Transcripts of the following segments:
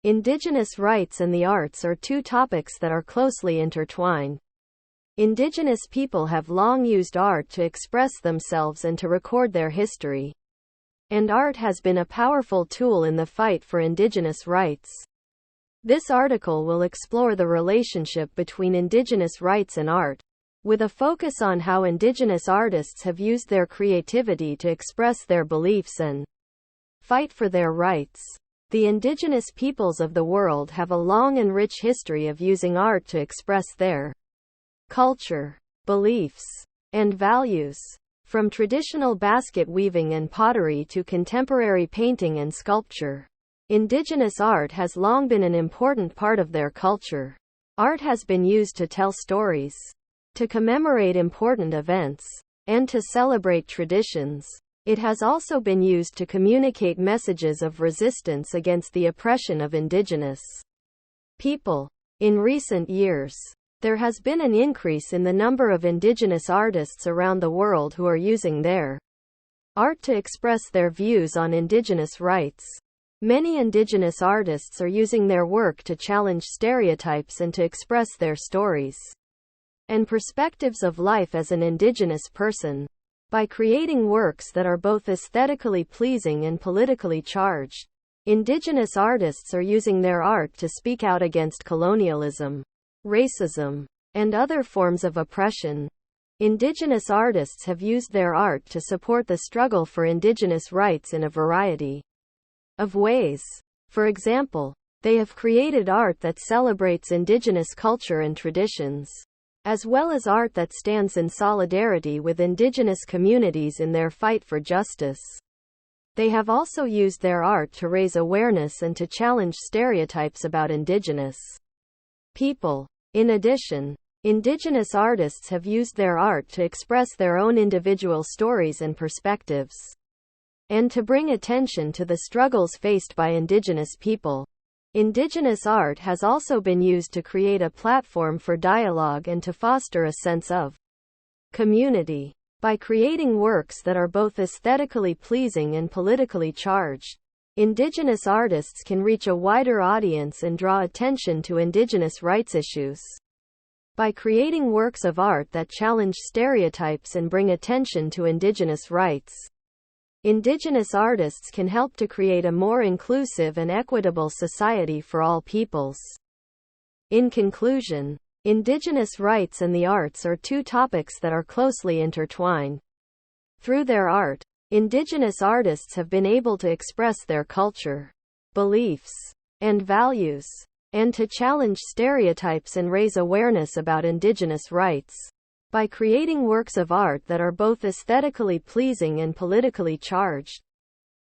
Indigenous rights and the arts are two topics that are closely intertwined. Indigenous people have long used art to express themselves and to record their history. And art has been a powerful tool in the fight for Indigenous rights. This article will explore the relationship between Indigenous rights and art, with a focus on how Indigenous artists have used their creativity to express their beliefs and fight for their rights. The Indigenous peoples of the world have a long and rich history of using art to express their culture, beliefs, and values. From traditional basket weaving and pottery to contemporary painting and sculpture, Indigenous art has long been an important part of their culture. Art has been used to tell stories, to commemorate important events, and to celebrate traditions. It has also been used to communicate messages of resistance against the oppression of Indigenous people. In recent years, there has been an increase in the number of Indigenous artists around the world who are using their art to express their views on Indigenous rights. Many Indigenous artists are using their work to challenge stereotypes and to express their stories and perspectives of life as an Indigenous person. By creating works that are both aesthetically pleasing and politically charged, Indigenous artists are using their art to speak out against colonialism, racism, and other forms of oppression. Indigenous artists have used their art to support the struggle for Indigenous rights in a variety of ways. For example, they have created art that celebrates Indigenous culture and traditions, as well as art that stands in solidarity with Indigenous communities in their fight for justice. They have also used their art to raise awareness and to challenge stereotypes about Indigenous people. In addition, Indigenous artists have used their art to express their own individual stories and perspectives, and to bring attention to the struggles faced by Indigenous people. Indigenous art has also been used to create a platform for dialogue and to foster a sense of community. By creating works that are both aesthetically pleasing and politically charged, Indigenous artists can reach a wider audience and draw attention to Indigenous rights issues. By creating works of art that challenge stereotypes and bring attention to Indigenous rights, Indigenous artists can help to create a more inclusive and equitable society for all peoples. In conclusion, Indigenous rights and the arts are two topics that are closely intertwined. Through their art, Indigenous artists have been able to express their culture, beliefs, and values, and to challenge stereotypes and raise awareness about Indigenous rights. By creating works of art that are both aesthetically pleasing and politically charged,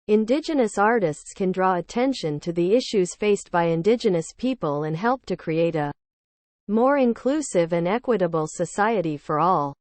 Indigenous artists can draw attention to the issues faced by Indigenous people and help to create a more inclusive and equitable society for all.